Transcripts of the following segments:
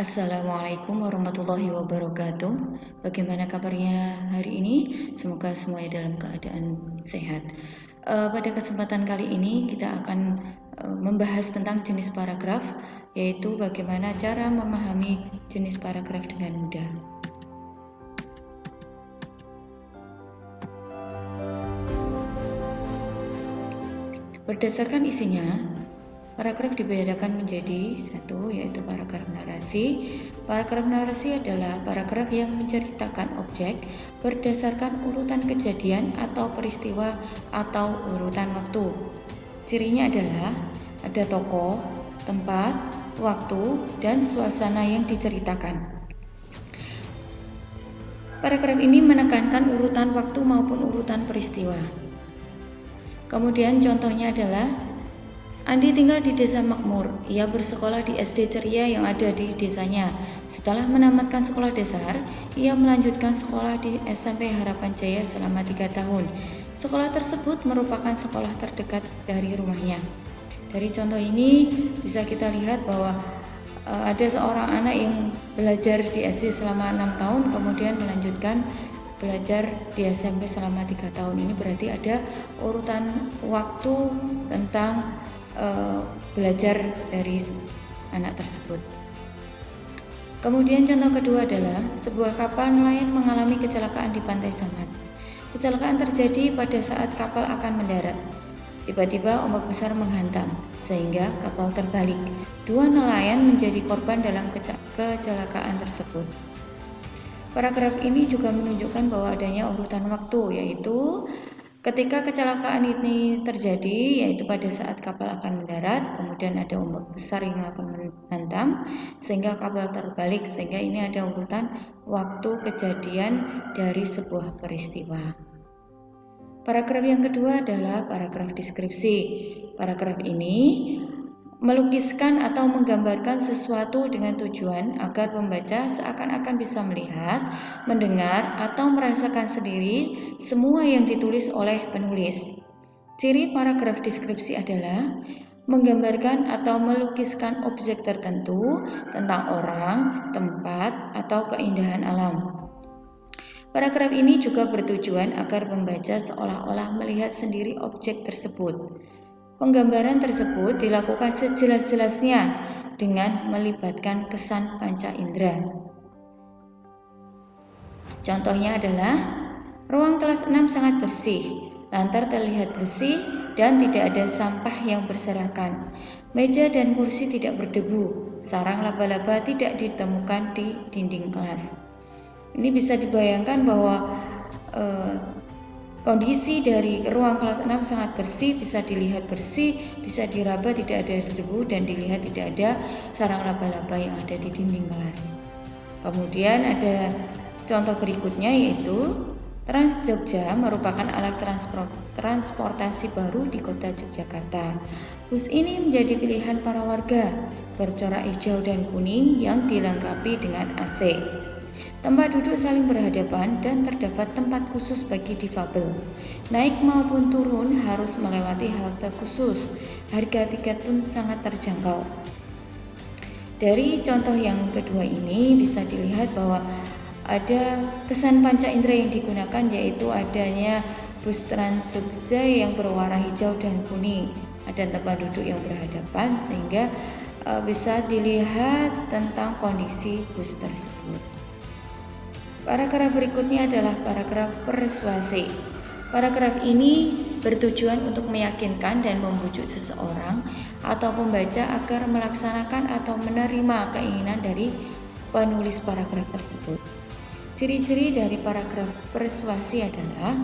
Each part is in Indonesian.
Assalamualaikum warahmatullahi wabarakatuh. Bagaimana kabarnya hari ini? Semoga semuanya dalam keadaan sehat. Pada kesempatan kali ini kita akan membahas tentang jenis paragraf, yaitu bagaimana cara memahami jenis paragraf dengan mudah. Berdasarkan isinya, paragraf dibedakan menjadi satu, yaitu paragraf narasi. Paragraf narasi adalah paragraf yang menceritakan objek berdasarkan urutan kejadian atau peristiwa atau urutan waktu. Cirinya adalah ada tokoh, tempat, waktu, dan suasana yang diceritakan. Paragraf ini menekankan urutan waktu maupun urutan peristiwa. Kemudian contohnya adalah Andi tinggal di desa makmur. Ia bersekolah di SD ceria yang ada di desanya. Setelah menamatkan sekolah dasar, ia melanjutkan sekolah di SMP Harapan Jaya selama 3 tahun. Sekolah tersebut merupakan sekolah terdekat dari rumahnya. Dari contoh ini bisa kita lihat bahwa ada seorang anak yang belajar di SD selama 6 tahun, kemudian melanjutkan belajar di SMP selama 3 tahun. Ini berarti ada urutan waktu tentang belajar dari anak tersebut. Kemudian contoh kedua adalah sebuah kapal nelayan mengalami kecelakaan di pantai Samas. Kecelakaan terjadi pada saat kapal akan mendarat. Tiba-tiba ombak besar menghantam sehingga kapal terbalik. 2 nelayan menjadi korban dalam kecelakaan tersebut. Paragraf ini juga menunjukkan bahwa adanya urutan waktu, yaitu ketika kecelakaan ini terjadi, yaitu pada saat kapal akan mendarat, kemudian ada ombak besar yang akan menghantam sehingga kapal terbalik, sehingga ini ada urutan waktu kejadian dari sebuah peristiwa. Paragraf yang kedua adalah paragraf deskripsi. Paragraf ini melukiskan atau menggambarkan sesuatu dengan tujuan agar pembaca seakan-akan bisa melihat, mendengar, atau merasakan sendiri semua yang ditulis oleh penulis. Ciri paragraf deskripsi adalah menggambarkan atau melukiskan objek tertentu tentang orang, tempat, atau keindahan alam. Paragraf ini juga bertujuan agar pembaca seolah-olah melihat sendiri objek tersebut. Penggambaran tersebut dilakukan sejelas-jelasnya dengan melibatkan kesan panca indera. Contohnya adalah ruang kelas 6 sangat bersih, lantai terlihat bersih dan tidak ada sampah yang berserakan. Meja dan kursi tidak berdebu, sarang laba-laba tidak ditemukan di dinding kelas. Ini bisa dibayangkan bahwa kondisi dari ruang kelas 6 sangat bersih, bisa dilihat bersih, bisa diraba, tidak ada debu, dan dilihat tidak ada sarang laba-laba yang ada di dinding kelas. Kemudian ada contoh berikutnya, yaitu Trans Jogja merupakan alat transportasi baru di kota Yogyakarta. Bus ini menjadi pilihan para warga, bercorak hijau dan kuning yang dilengkapi dengan AC. Tempat duduk saling berhadapan dan terdapat tempat khusus bagi difabel. Naik maupun turun harus melewati halte khusus. Harga tiket pun sangat terjangkau. Dari contoh yang kedua ini bisa dilihat bahwa ada kesan panca indera yang digunakan, yaitu adanya bus Trans Jogja yang berwarna hijau dan kuning. Ada tempat duduk yang berhadapan sehingga bisa dilihat tentang kondisi bus tersebut. Paragraf berikutnya adalah paragraf persuasi. Paragraf ini bertujuan untuk meyakinkan dan membujuk seseorang atau pembaca agar melaksanakan atau menerima keinginan dari penulis paragraf tersebut. Ciri-ciri dari paragraf persuasi adalah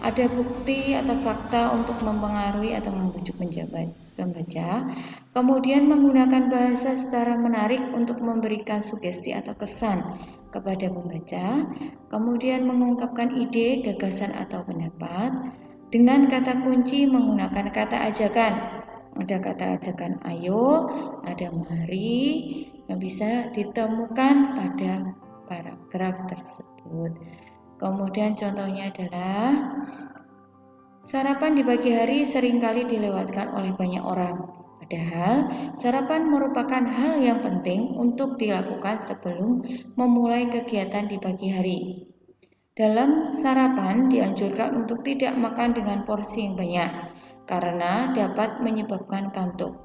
ada bukti atau fakta untuk mempengaruhi atau membujuk pembaca, kemudian menggunakan bahasa secara menarik untuk memberikan sugesti atau kesan kepada pembaca, kemudian mengungkapkan ide, gagasan, atau pendapat dengan kata kunci menggunakan kata ajakan. Ada kata ajakan ayo, ada mari yang bisa ditemukan pada paragraf tersebut. Kemudian contohnya adalah sarapan di pagi hari seringkali dilewatkan oleh banyak orang. Padahal sarapan merupakan hal yang penting untuk dilakukan sebelum memulai kegiatan di pagi hari. Dalam sarapan dianjurkan untuk tidak makan dengan porsi yang banyak karena dapat menyebabkan kantuk.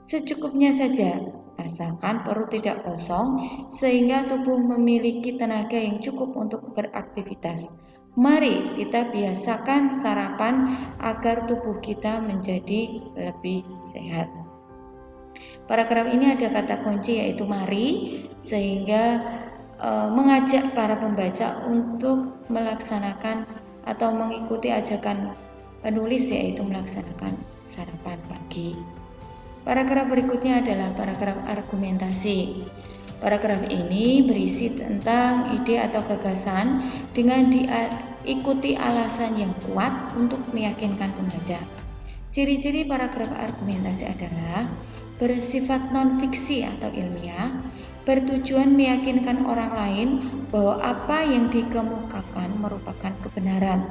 Secukupnya saja, asalkan perut tidak kosong sehingga tubuh memiliki tenaga yang cukup untuk beraktivitas. Mari kita biasakan sarapan agar tubuh kita menjadi lebih sehat. Paragraf ini ada kata kunci yaitu mari, sehingga mengajak para pembaca untuk melaksanakan atau mengikuti ajakan penulis yaitu melaksanakan sarapan pagi. Paragraf berikutnya adalah paragraf argumentasi. Paragraf ini berisi tentang ide atau gagasan dengan diikuti alasan yang kuat untuk meyakinkan pembaca. Ciri-ciri paragraf argumentasi adalah bersifat non-fiksi atau ilmiah, bertujuan meyakinkan orang lain bahwa apa yang dikemukakan merupakan kebenaran.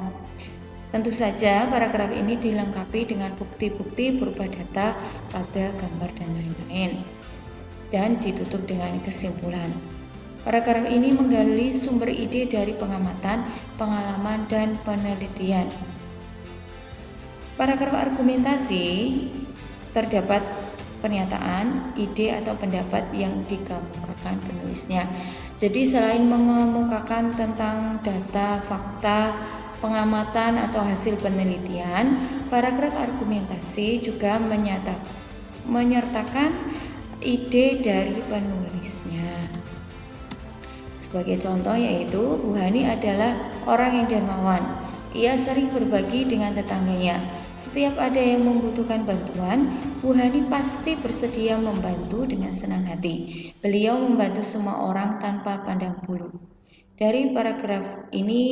Tentu saja paragraf ini dilengkapi dengan bukti-bukti berupa data, tabel, gambar, dan lain-lain. Dan ditutup dengan kesimpulan. Paragraf ini menggali sumber ide dari pengamatan, pengalaman, dan penelitian. Paragraf argumentasi terdapat pernyataan, ide, atau pendapat yang dikemukakan penulisnya. Jadi selain mengemukakan tentang data, fakta, pengamatan, atau hasil penelitian, paragraf argumentasi juga menyertakan ide dari penulisnya. Sebagai contoh yaitu Bu Hani adalah orang yang dermawan. Ia sering berbagi dengan tetangganya. Setiap ada yang membutuhkan bantuan, Bu Hani pasti bersedia membantu dengan senang hati. Beliau membantu semua orang tanpa pandang bulu. Dari paragraf ini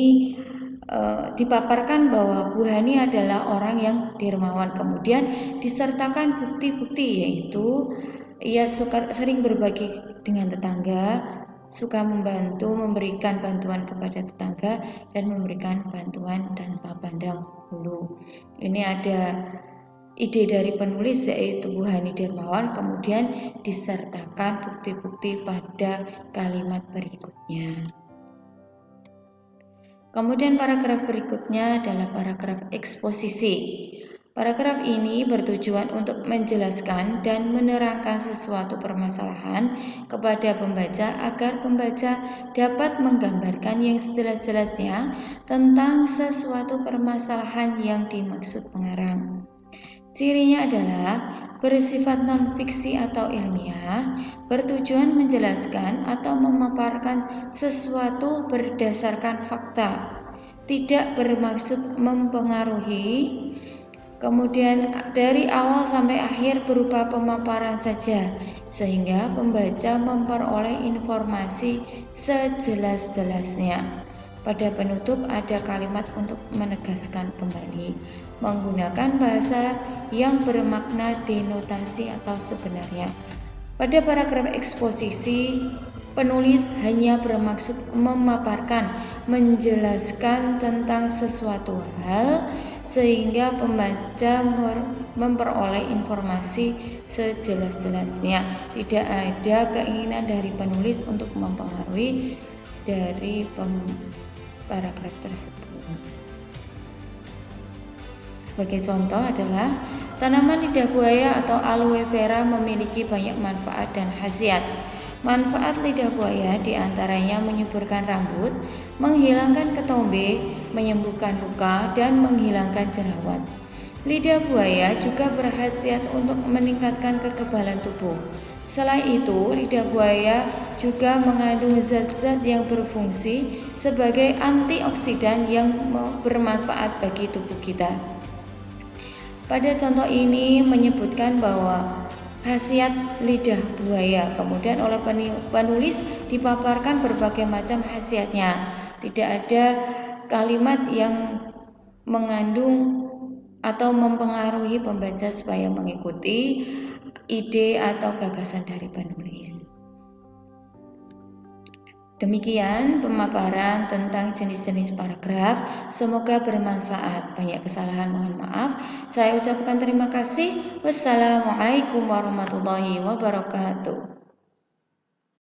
dipaparkan bahwa Bu Hani adalah orang yang dermawan. Kemudian disertakan bukti-bukti yaitu ia sering berbagi dengan tetangga, suka membantu, memberikan bantuan kepada tetangga, dan memberikan bantuan tanpa pandang bulu. Ini ada ide dari penulis yaitu Bu Hani Dermawan, kemudian disertakan bukti-bukti pada kalimat berikutnya. Kemudian paragraf berikutnya adalah paragraf eksposisi. Paragraf ini bertujuan untuk menjelaskan dan menerangkan sesuatu permasalahan kepada pembaca agar pembaca dapat menggambarkan yang sejelas-jelasnya tentang sesuatu permasalahan yang dimaksud pengarang. Cirinya adalah bersifat non-fiksi atau ilmiah, bertujuan menjelaskan atau memaparkan sesuatu berdasarkan fakta, tidak bermaksud mempengaruhi. Kemudian dari awal sampai akhir berupa pemaparan saja, sehingga pembaca memperoleh informasi sejelas-jelasnya. Pada penutup ada kalimat untuk menegaskan kembali, menggunakan bahasa yang bermakna denotasi atau sebenarnya. Pada paragraf eksposisi, penulis hanya bermaksud memaparkan, menjelaskan tentang sesuatu hal, sehingga pembaca memperoleh informasi sejelas-jelasnya. Tidak ada keinginan dari penulis untuk mempengaruhi dari paragraf tersebut. Sebagai contoh adalah tanaman lidah buaya atau aloe vera memiliki banyak manfaat dan khasiat. Manfaat lidah buaya diantaranya menyuburkan rambut, menghilangkan ketombe, menyembuhkan luka, dan menghilangkan jerawat. Lidah buaya juga berkhasiat untuk meningkatkan kekebalan tubuh. Selain itu, lidah buaya juga mengandung zat-zat yang berfungsi sebagai antioksidan yang bermanfaat bagi tubuh kita. Pada contoh ini menyebutkan bahwa khasiat lidah buaya, kemudian oleh penulis dipaparkan berbagai macam khasiatnya. Tidak ada kalimat yang mengandung atau mempengaruhi pembaca supaya mengikuti ide atau gagasan dari penulis. Demikian pemaparan tentang jenis-jenis paragraf. Semoga bermanfaat. Banyak kesalahan mohon maaf. Saya ucapkan terima kasih. Wassalamualaikum warahmatullahi wabarakatuh.